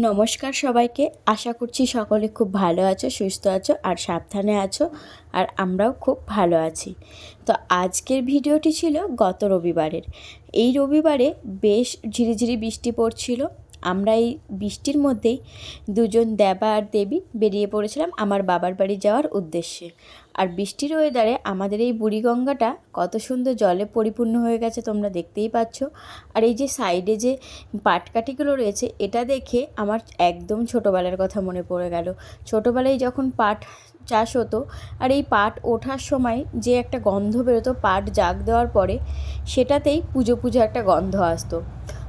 নমস্কার সবাইকে। আশা করছি সকলে খুব ভালো আছো, সুস্থ আছো আর সাবধানে আছো। আর আমরাও খুব ভালো আছি। তো আজকের ভিডিওটি ছিল গত রবিবারের। এই রবিবারে বেশ ঝিরিঝিরি বৃষ্টি পড়ছিল। আমরা এই বৃষ্টির মধ্যেই দুজন দেবা আর দেবী বেরিয়ে পড়েছিলাম আমার বাবার বাড়ি যাওয়ার উদ্দেশ্যে। আর বৃষ্টির ওয়েদারে আমাদের এই বুড়িগঙ্গাটা কত সুন্দর জলে পরিপূর্ণ হয়ে গেছে তোমরা দেখতেই পাচ্ছ। আর এই যে সাইডে যে পাটকাঠিগুলো রয়েছে এটা দেখে আমার একদম ছোটোবেলার কথা মনে পড়ে গেল। ছোটোবেলায় যখন পাট চাষ হতো আর এই পাট ওঠার সময় যে একটা গন্ধ বেরোতো পাট জাগ দেওয়ার পরে, সেটাতেই পুজো পুজো একটা গন্ধ আসতো।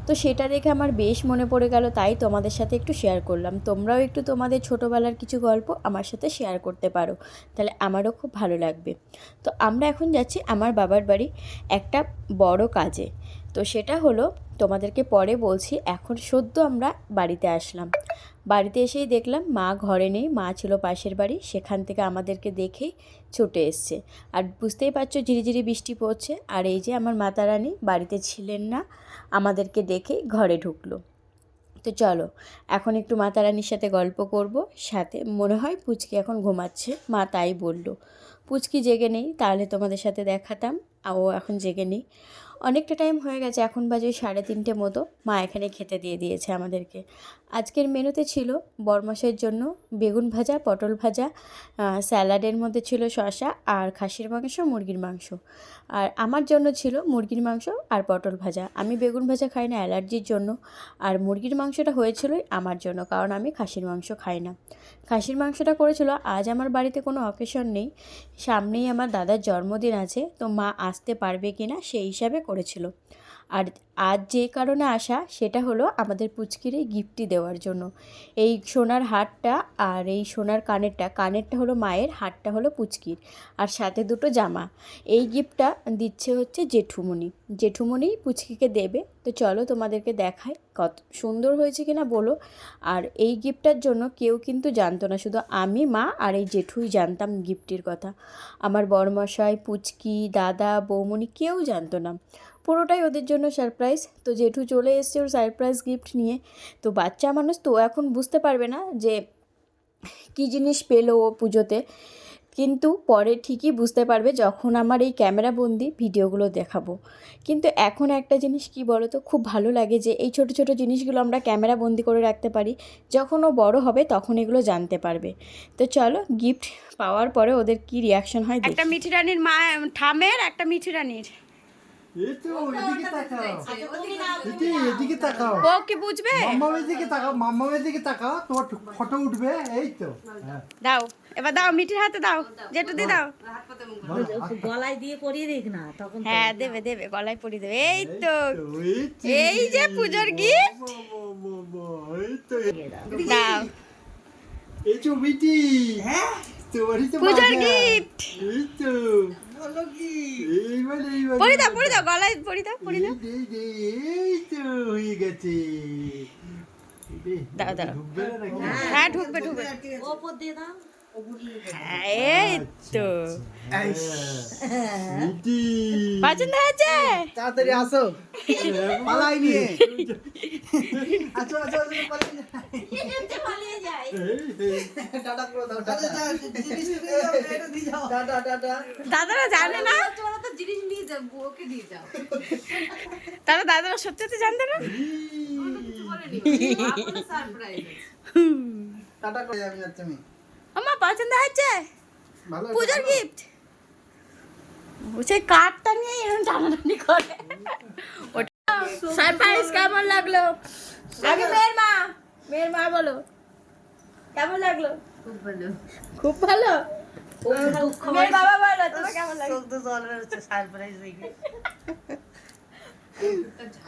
তো সেটা দেখে আমার বেশ মনে পড়ে গেল, তাই তোমাদের সাথে একটু শেয়ার করলাম। তোমরাও একটু তোমাদের ছোটোবেলার কিছু গল্প আমার সাথে শেয়ার করতে পারো, তাহলে আমারও খুব ভালো লাগবে। তো আমরা এখন যাচ্ছি আমার বাবার বাড়ি একটা বড় কাজে। তো সেটা হলো, তোমাদেরকে পরে বলছি। এখন সদ্য আমরা বাড়িতে আসলাম। বাড়িতে এসেই দেখলাম মা ঘরে নেই, মা ছিল পাশের বাড়ি, সেখান থেকে আমাদেরকে দেখেই ছুটে এসছে। আর বুঝতেই পারছো ঝিরিঝিরি বৃষ্টি পড়ছে। আর এই যে আমার মাতা রানী বাড়িতে ছিলেন না, আমাদেরকে দেখেই ঘরে ঢুকলো। তো চলো এখন একটু মাতা রানীর সাথে গল্প করব। সাথে মনে হয় পুচকি এখন ঘুমাচ্ছে, মা তাই বলল। পুচকি জেগে নেই, তাহলে তোমাদের সাথে দেখাতাম। ও এখন জেগে নেই। অনেকটা টাইম হয়ে গেছে, এখন বাজে 3:30 মতো। মা এখানে খেতে দিয়ে দিয়েছে আমাদেরকে। আজকের মেনুতে ছিল বরমাসের জন্য বেগুন ভাজা, পটল ভাজা, স্যালাডের মধ্যে ছিল শসা আর খাসির মাংস, মুরগির মাংস। আর আমার জন্য ছিল মুরগির মাংস আর পটল ভাজা। আমি বেগুন ভাজা খাই না অ্যালার্জির জন্য। আর মুরগির মাংসটা হয়েছিলই আমার জন্য, কারণ আমি খাসির মাংস খাই না। খাসির মাংসটা করেছিল। আজ আমার বাড়িতে কোনো অকেশন নেই, সামনেই আমার দাদার জন্মদিন আছে, তো মা আসতে পারবে কি না সেই হিসাবে করেছিল। আর আজ যে কারণে আসা সেটা হলো আমাদের পুচকির এই গিফটটি দেওয়ার জন্য। এই সোনার হারটা আর এই সোনার কানেরটা হলো মায়ের, হারটা হলো পুচকির, আর সাথে দুটো জামা। এই গিফটটা দিচ্ছে হচ্ছে জেঠুমনি পুচকিকে দেবে। তো চলো তোমাদেরকে দেখাই কত সুন্দর হয়েছে কিনা বলো। আর এই গিফটটার জন্য কেউ কিন্তু জানতো না, শুধু আমি, মা আর এই জেঠুই জানতাম গিফটটির কথা। আমার বড়মশাই, পুচকি, দাদা, বৌমনি কেউ জানতো না। পুরোটাই ওদের জন্য সারপ্রাইজ। তো জেঠু চলে এসছে ওর সারপ্রাইজ গিফট নিয়ে। তো বাচ্চা মানুষ তো এখন বুঝতে পারবে না যে কী জিনিস পেলো ও পুজোতে, কিন্তু পরে ঠিকই বুঝতে পারবে যখন আমার এই ক্যামেরাবন্দি ভিডিওগুলো দেখাবো। কিন্তু এখন একটা জিনিস কি বলো তো, খুব ভালো লাগে যে এই ছোট ছোট জিনিসগুলো আমরা ক্যামেরাবন্দি করে রাখতে পারি। যখন ও বড় হবে তখন এগুলো জানতে পারবে। তো চলো গিফট পাওয়ার পরে ওদের কি রিয়াকশন হয় দেখি। একটা মিঠি রানীর মা ঠামের, একটা মিঠি রানীর। এই তো এদিকে তাকাও, এদিকে তাকাও। ও কি বুঝবে? মাম্মামের দিকে তাকাও, মাম্মামের দিকে তাকাও, তোমার ফটো উঠবে। এই তো দাও, এবার দাও, মিঠির হাতে দাও, জেঠু দিয়ে দাও। গলায় দিয়ে পরিয়ে দিক না তখন। হ্যাঁ দেবে দেবে, গলায় পরিয়ে দেবে। এই তো এই যে পুজোর গিফট। এই তো দাও, এই তো মিটি। হ্যাঁ তোমারই তো পুজোর গিফট। এই তো বলো কি, এইবার পরি দাও, পরি দাও, গলায় পরি দাও, পরি দাও। এই তো হয়ে গেছে। দাও দাও। ঢুকবে না নাকি? হ্যাঁ ঢুকবে ঢুকবে। ওপর দিয়ে দাও। হ্যাঁ এই তো মিটি পছন্দ হয়েছে। তাড়াতাড়ি আসো, পালাই নিয়ে আসো আসো আসো, পালিয়ে যাই। টাটা করে দাও, টাটা টাটা টাটা। দাদারা জানে না, তোরা তো জিনিস নিয়ে যাও, ওকে দিয়ে যাও। তারা দাদারা সত্যি সত্যি জানতে না। সারপ্রাইজ। টাটা করে আমি যাচ্ছি আমি। আমার পছন্দ হয়েছে ভালো পুজোর গিফট। সেই কার্ডটা নিয়ে এরকম টানাটানি করে। ওটা সারপ্রাইজ কেমন লাগলো? আগে মেয়ের মা বলো কেমন লাগলো? খুব ভালো। খুব ভালো। মেয়ের বাবা বলো তোমার কেমন লাগলো? চোখ তো জল বেরোচ্ছে সারপ্রাইজ দেখে।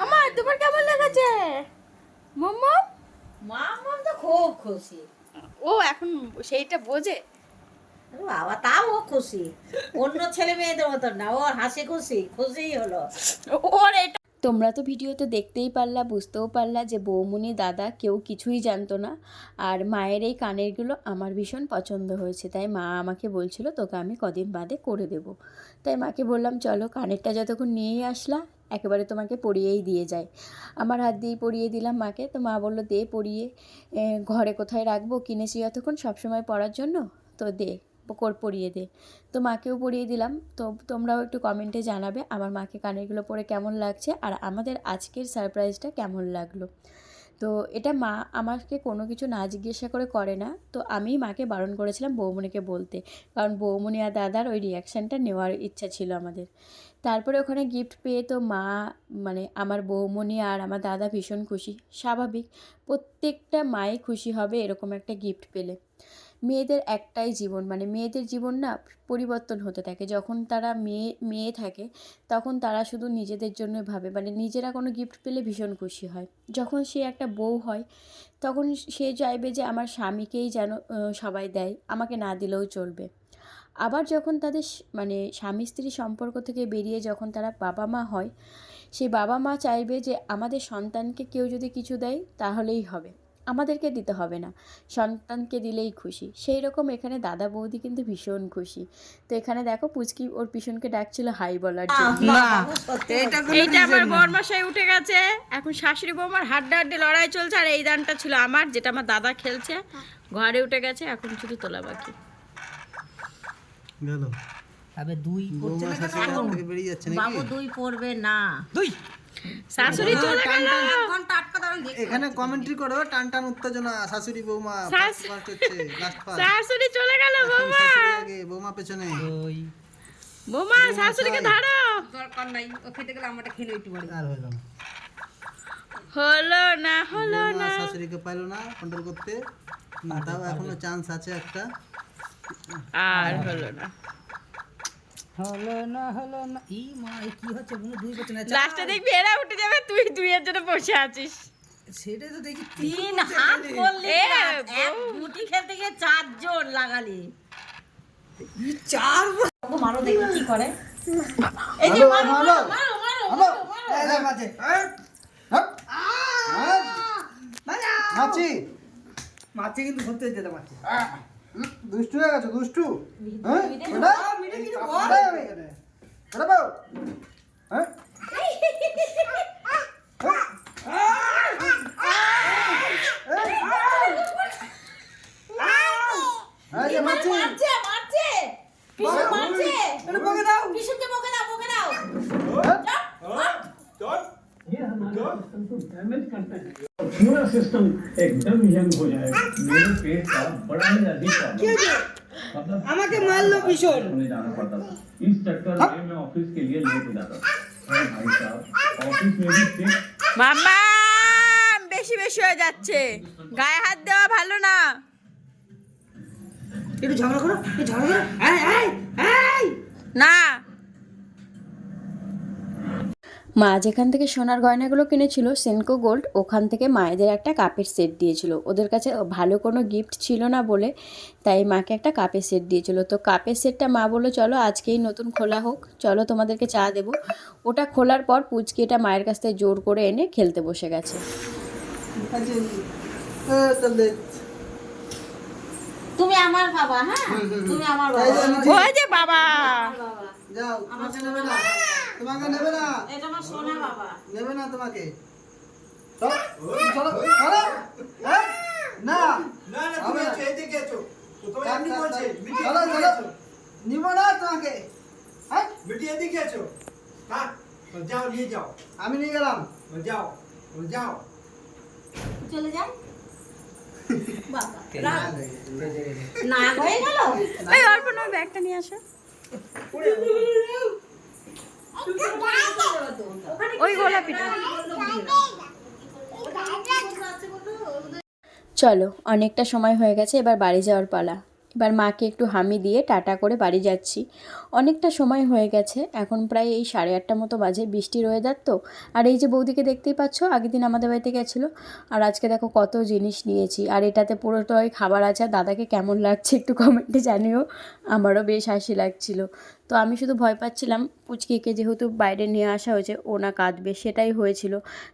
আমার তোমার কেমন লেগেছে মোমো? মামা তো খুব খুশি। ও এখন সেইটা বোঝে। আরে বাবা তাও ও খুশি, অন্য ছেলে মেয়েদের মতো না, ও হাসি খুশিই হলো। ওর এটা তোমরা তো ভিডিওতে দেখতেই পারলা, বুঝতেও পারলা যে বৌমনি দাদা কেউ কিছুই জানতো না। আর মায়ের এই কানেরগুলো আমার ভীষণ পছন্দ হয়েছে, তাই মা আমাকে বলছিল তোকে আমি কদিন বাদে করে দেব। তাই মাকে বললাম চলো কানেরটা যতক্ষণ নিয়েই আসলা একেবারে তোমাকে পরিয়েই দিয়ে যায়। আমার হাত দিয়েই পরিয়ে দিলাম মাকে। তো মা বললো দে পরিয়ে, ঘরে কোথায় রাখবো, কিনেছি যতক্ষণ সবসময় পরার জন্য, তো দে পরিয়ে দে। তো মাকেও পরিয়ে দিলাম। তো তোমরাও একটু কমেন্টে জানাবে আমার মাকে কানেরগুলো পরে কেমন লাগছে আর আমাদের আজকের সারপ্রাইজটা কেমন লাগলো। তো এটা মা আমাকে কোনো কিছু না জিজ্ঞাসা করে না। তো আমি মাকে বারণ করেছিলাম বৌমনিকে বলতে, কারণ বৌমনি আর দাদার ওই রিয়াকশানটা নেওয়ার ইচ্ছা ছিল আমাদের। তারপরে ওখানে গিফট পেয়ে তো মা, মানে আমার বৌমনি আর আমার দাদা ভীষণ খুশি। স্বাভাবিক, প্রত্যেকটা মাই খুশি হবে এরকম একটা গিফট পেলে। মেয়েদের একটাই জীবন, মানে মেয়েদের জীবন না পরিবর্তন হতে থাকে। যখন তারা মেয়ে থাকে তখন তারা শুধু নিজেদের জন্য ভাবে, মানে নিজেরা কোনো গিফট পেলে ভীষণ খুশি হয়। যখন সে একটা বউ হয় তখন সে চাইবে যে আমার স্বামীকেই যেন সবাই দেয়, আমাকে না দিলেও চলবে। আবার যখন তাদের মানে স্বামী স্ত্রী সম্পর্ক থেকে বেরিয়ে যখন তারা বাবা মা হয়, সেই বাবা মা চাইবে যে আমাদের সন্তানকে কেউ যদি কিছু দেয় তাহলেই হবে, আমাদেরকে দিতে হবে না, সন্তানকে দিলেই খুশি। সেই রকম এখানে দাদা বৌদি কিন্তু ভীষণ খুশি। তো এখানে দেখো পুচকি ওর পিছনকে ডাকছিল হাই বলার জন্য। এইটা আমার বরমশাই উঠে গেছে, এখন শাশুড়ি বৌমার হাড্ডাহাড্ডি লড়াই চলছে। আর এই দানটা ছিল আমার, যেটা আমার দাদা খেলছে, ঘরে উঠে গেছে, এখন শুধু তোলা বাকি। গেল তবে দুই পড়ছে না কেন এখন? থেকে বেরিয়ে যাচ্ছে নাকি? বাবু দুই পড়বে না। শাশুড়ি চলে গেল। ঘন্টা আটকা দাঁড়ান দেখি। এখানে কমেন্ট্রি করো, টান টান উত্তেজনা, শাশুড়ি বৌমা শাশ- ফার্স্ট হচ্ছে, লাস্ট ফার্স্ট। শাশুড়ি চলে গেল বৌমা, শাশুড়ি আগে, বৌমা পেছনে। বৌমা শাশুড়িকে ধরো। দরকার নাই, ও খেতে গেলে আমারটা খেলে একটু বড়। আর হলো না। হলো বৌমা না। শাশুড়িকে পাইলো না কন্ট্রোল করতে। না, তাও এখনো চান্স আছে একটা। আর হলো না। হলো না ই মা, এই কি হচ্ছে? বুনু দুই পড়ছে না। লাস্টে দেখবি এরা উঠে যাবে, তুই দুইয়ের জন্য বসে আছিস। সেটাই তো দেখি, তিন হাত করলি, এ, এক গুটি খেলতে গিয়ে 4 জন লাগালি। ই 4 মারো দেখি কি করে। এই যে মারো মারো মারো মারো মারো। এই যে মাঝে। মাছি মাছি কিন্তু ধরতে যেতে মাছি। দুষ্টু হয়ে গেছো, দুষ্টু। হ্যাঁ বেটা মিটে কিছু বল। বেটা বাবু। হ্যাঁ এই যে মাছি মারছে মারছে পিছু মারছে। এটা বকে দাও। পিছুকে বকে দাও বকে দাও। पूरा सिस्टम एकदम यंग हो जाएगा। मेरे पेट का बड़ा ही अधिक मतलब আমাকে মারলো ভীষণ। होने जाना पड़ता था। इस चक्कर में मैं ऑफिस के लिए लेट हो जाता था। अरे भाई साहब, ऑफिस में भी सिर्फ মাম্মা বেশি বেশি হয়ে যাচ্ছে, গায়ে হাত দেওয়া ভালো না। একটু ঝগড়া করো, একটু ঝগড়া করো। এই এই এই না, মা যেখান থেকে সোনার গয়নাগুলো কিনেছিল সেনকো গোল্ড, ওখান থেকে মায়েদের একটা কাপের সেট দিয়েছিল। ওদের কাছে ভালো কোনো গিফট ছিল না বলে তাই মাকে একটা কাপের সেট দিয়েছিল। তো কাপের সেটটা মা বললো চলো আজকেই নতুন খোলা হোক, চলো তোমাদেরকে চা দেবো। ওটা খোলার পর পুচকি এটা মায়ের কাছ থেকে জোর করে এনে খেলতে বসে গেছে। তুমি আমার বাবা, হ্যাঁ তুমি আমার বাবা। ওই যে বাবা, যাও, তোমাকে নেবে না, তোমাকে নেবে না, এটা আমার সোনা বাবা। নেবে না তোমাকে। চলো, চলো, চলো। এই, না না না, তুমি আছো, এদিকে আছো। তুমি আপনি বলছে চলো চলো, নিব না তোমাকে। হ্যাঁ बेटी एदिके আছো হ্যাঁ যাও নিয়ে যাও আমি নিয়ে গেলাম। যাও যাও চলে যাই বাবা। না হয়ে গেল। এই অল্প না ব্যাগটা নিয়ে আসো, ওই গোলাপিটা। চলো অনেকটা সময় হয়ে গেছে, এবার বাড়ি যাওয়ার পালা। এবার মাকে একটু হামি দিয়ে টাটা করে বাড়ি যাচ্ছি। অনেকটা সময় হয়ে গেছে, এখন প্রায় এই 8:30 মতো বাজে। বৃষ্টির ওয়েদার তো। আর এই যে বৌদিকে দেখতেই পাচ্ছ, আগের দিন আমাদের বাড়িতে গেছিলো। আর আজকে দেখো কত জিনিস নিয়েছি। আর এটাতে পুরোটাই খাবার আছে। দাদাকে কেমন লাগছে একটু কমেন্টে জানিও, আমারও বেশ হাসি লাগছিল। তো আমি শুধু ভয় পাচ্ছিলাম পুচকিকে, যেহেতু বাইরে নিয়ে আসা হয়েছে, ও না কাঁদবে, সেটাই হয়েছিল।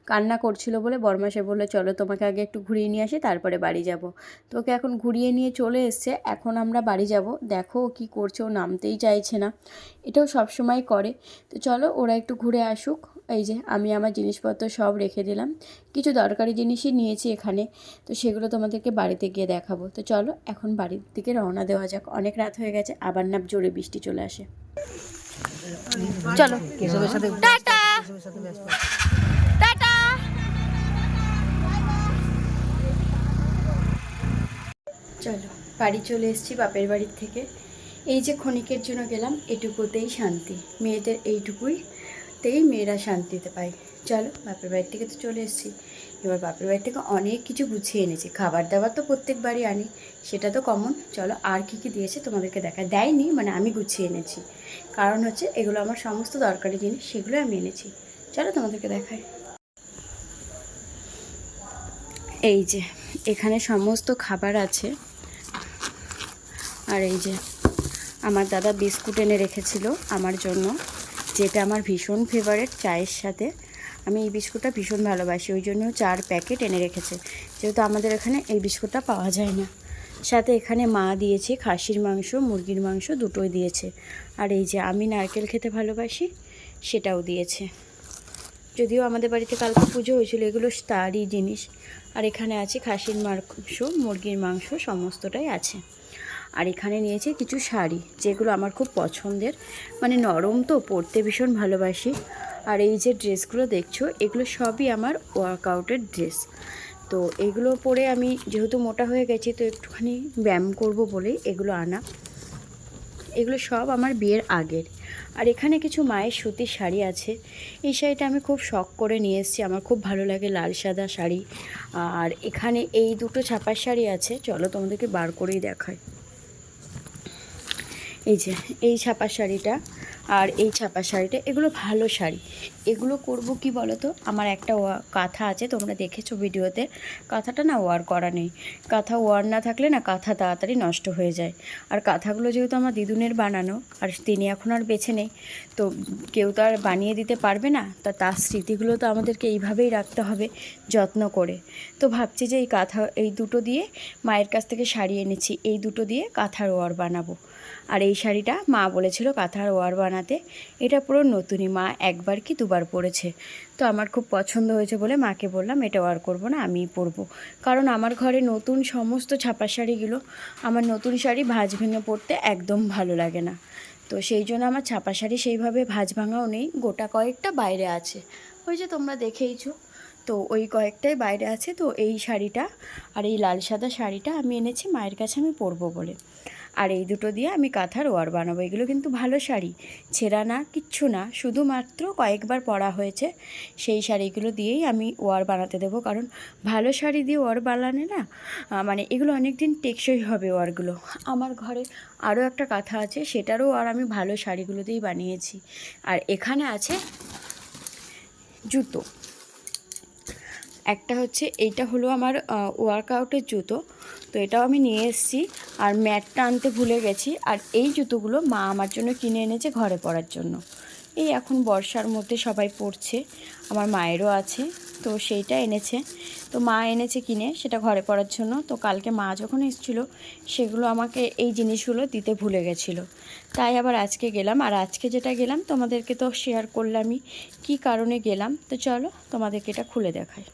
কান্না করছিল বলে বরমাসে বললো চলো তোমাকে আগে একটু ঘুরিয়ে নিয়ে আসি, তারপরে বাড়ি যাব। তো ওকে এখন ঘুরিয়ে নিয়ে চলে এসছে, এখন আমরা বাড়ি যাব। দেখো ও কী করছে, ও নামতেই চাইছে না, এটাও সব সময় করে। তো চলো ওরা একটু ঘুরে আসুক। এই যে আমি আমার জিনিসপত্র সব রেখে দিলাম, কিছু দরকারি জিনিসই নিয়েছি এখানে, তো সেগুলো তোমাদেরকে বাড়িতে গিয়ে দেখাবো। তো চলো এখন বাড়ির দিকে রওনা দেওয়া যাক, অনেক রাত হয়ে গেছে, আবার না জোরে বৃষ্টি চলে আসে। চলো টাটা টাটা। চলো বাড়ি চলে এসেছি বাপের বাড়ির থেকে। এই যে ক্ষণিকের জন্য গেলাম, এটুকুতেই শান্তি, মেয়েদের এইটুকুইতেই মেয়েরা শান্তিতে পায়। চলো বাপের বাড়ির থেকে তো চলে এসেছি, এবার বাপের বাড়ি থেকে অনেক কিছু গুছিয়ে এনেছি। খাবার দাবার তো প্রত্যেকবারই আনি, সেটা তো কমন। চলো আর কী কী দিয়েছে তোমাদেরকে দেখা, দেয়নি মানে আমি গুছিয়ে এনেছি, কারণ হচ্ছে এগুলো আমার সমস্ত দরকারি জিনিস, সেগুলো আমি এনেছি। চলো তোমাদেরকে দেখাই। এই যে এখানে সমস্ত খাবার আছে, আর এই যে আমার দাদা বিস্কুট এনে রেখেছিল আমার জন্য, যেটা আমার ভীষণ ফেভারিট চায়ের সাথে। আমি এই বিস্কুটটা ভীষণ ভালোবাসি, ওই জন্য 4 প্যাকেট এনে রেখেছে, যেহেতু আমাদের এখানে এই বিস্কুটটা পাওয়া যায় না। সাথে এখানে মা দিয়েছে খাসির মাংস, মুরগির মাংস দুটোই দিয়েছে। আর এই যে আমি নারকেল খেতে ভালোবাসি, সেটাও দিয়েছে। যদিও আমাদের বাড়িতে কালকে পুজো হয়েছিল, এগুলো তারই জিনিস। আর এখানে আছে খাসির মাংস, মুরগির মাংস, সমস্তটাই আছে। আর এখানে নিয়েছে কিছু শাড়ি, যেগুলো আমার খুব পছন্দের, মানে নরম তো, পরতে ভীষণ ভালোবাসি। আর এই যে ড্রেসগুলো দেখছো, এগুলো সবই আমার ওয়ার্কআউটের ড্রেস। তো এগুলো পরে আমি যেহেতু মোটা হয়ে গেছি, তো একটুখানি ব্যায়াম করব বলেই এগুলো আনা। এগুলো সব আমার বিয়ের আগের। আর এখানে কিছু মায়ের সুতির শাড়ি আছে, এই শাড়িটা আমি খুব শখ করে নিয়ে এসেছি, আমার খুব ভালো লাগে, লাল সাদা শাড়ি। আর এখানে এই দুটো ছাপার শাড়ি আছে, চলো তোমাদেরকে বার করেই দেখাই। এই যে এই ছাপা শাড়িটা আর এই ছাপা শাড়িটা, এগুলো ভালো শাড়ি। এগুলো করব কি বলো তো, আমার একটা কাঁথা আছে, তোমরা দেখেছো ভিডিওতে, কাঁথাটা না ওয়ার করা নেই। কাঁথা ওয়ার না থাকলে না কাঁথা তাড়াতাড়ি নষ্ট হয়ে যায়। আর কাঁথাগুলো যেহেতু আমার দিদুনের বানানো, আর তিনি এখন আর বেঁচে নেই, তো কেউ তো আর বানিয়ে দিতে পারবে না, তার স্মৃতিগুলো তো আমাদেরকে এইভাবেই রাখতে হবে যত্ন করে। তো ভাবছি যে এই কাঁথা, এই দুটো দিয়ে মায়ের কাছ থেকে শাড়ি এনেছি, এই দুটো দিয়ে কাঁথার ওয়ার বানাবো। আর এই শাড়িটা মা বলেছিল কাঁথার ওয়ার বানাতে, এটা পুরো নতুনই, মা একবার কি দুবার পরেছে। তো আমার খুব পছন্দ হয়েছে বলে মাকে বললাম এটা ওয়ার করব না, আমিই পরবো। কারণ আমার ঘরে নতুন সমস্ত ছাপা শাড়িগুলো, আমার নতুন শাড়ি ভাঁজ ভেঙে পরতে একদম ভালো লাগে না। তো সেই জন্য আমার ছাপা শাড়ি সেইভাবে ভাঁজ ভাঙাও নেই, গোটা কয়েকটা বাইরে আছে, ওই যে তোমরা দেখেইছো। তো ওই কয়েকটাই বাইরে আছে। তো এই শাড়িটা আর এই লাল সাদা শাড়িটা আমি এনেছি মায়ের কাছে আমি পরবো বলে। আর এই দুটো দিয়ে আমি কাঁথার ওয়ার বানাবো। এগুলো কিন্তু ভালো শাড়ি, ছেঁড়া না, কিচ্ছু না, শুধুমাত্র কয়েকবার পরা হয়েছে, সেই শাড়িগুলো দিয়েই আমি ওয়ার বানাতে দেবো। কারণ ভালো শাড়ি দিয়ে ওয়ার বানালে না, মানে এগুলো অনেক দিন টেকসই হবে ওয়ারগুলো। আমার ঘরে আরও একটা কাঁথা আছে, সেটারও আর আমি ভালো শাড়িগুলো দিয়েই বানিয়েছি। আর এখানে আছে জুতো, একটা হচ্ছে এইটা হলো আমার ওয়ার্কআউটের জুতো, তো এটাও আমি নিয়ে এসেছি। আর ম্যাটটা আনতে ভুলে গেছি। আর এই জুতোগুলো মা আমার জন্য কিনে এনেছে ঘরে পরার জন্য, এই এখন বর্ষার মধ্যে সবাই পরছে, আমার মায়েরও আছে, তো সেইটা এনেছে। তো মা এনেছে কিনে সেটা ঘরে পরার জন্য। তো কালকে মা যখন এসেছিলো, সেগুলো আমাকে এই জিনিসগুলো দিতে ভুলে গেছিলো, তাই আবার আজকে গেলাম। আর আজকে যেটা গেলাম তোমাদেরকে তো শেয়ার করলামই কী কারণে গেলাম। তো চলো তোমাদেরকে এটা খুলে দেখাই।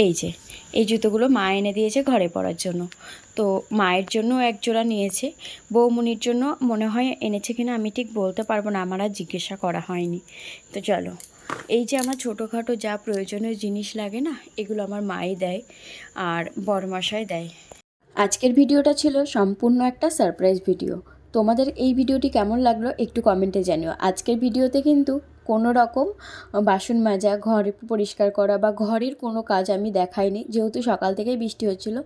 এই যে এই জুতোগুলো মা এনে দিয়েছে ঘরে পরার জন্য। তো মায়ের জন্য এক জোড়া নিয়েছে, বৌমনির জন্য মনে হয় এনেছে কিনা আমি ঠিক বলতে পারবো না, আমার আর জিজ্ঞাসা করা হয়নি। তো চলো, এই যে আমার ছোটোখাটো যা প্রয়োজনীয় জিনিস লাগে না, এগুলো আমার মাই দেয় আর বড়মশাই দেয়। আজকের ভিডিওটা ছিল সম্পূর্ণ একটা সারপ্রাইজ ভিডিও। তোমাদের এই ভিডিওটি কেমন লাগলো একটু কমেন্টে জানিও। আজকের ভিডিওতে কিন্তু কোনো রকম বাসন মাজা, ঘর পরিষ্কার করা বা ঘরের কোনো কাজ আমি দেখাইনি, যেহেতু সকাল থেকেই বৃষ্টি হচ্ছিলো।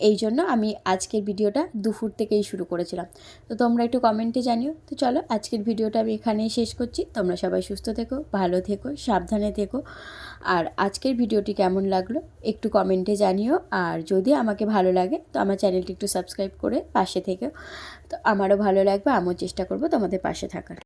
এই জন্য আমি আজকের ভিডিওটা দুপুর থেকেই শুরু করেছিলাম। তো তোমরা একটু কমেন্টে জানিও। তো চলো আজকের ভিডিওটা আমি এখানেই শেষ করছি। তোমরা সবাই সুস্থ থেকো, ভালো থেকো, সাবধানে থেকো। আর আজকের ভিডিওটি কেমন লাগলো একটু কমেন্টে জানিও। আর যদি আমাকে ভালো লাগে তো আমার চ্যানেলটি একটু সাবস্ক্রাইব করে পাশে থেকো। তো আমারও ভালো লাগবে, আমিও চেষ্টা করব তোমাদের পাশে থাকার।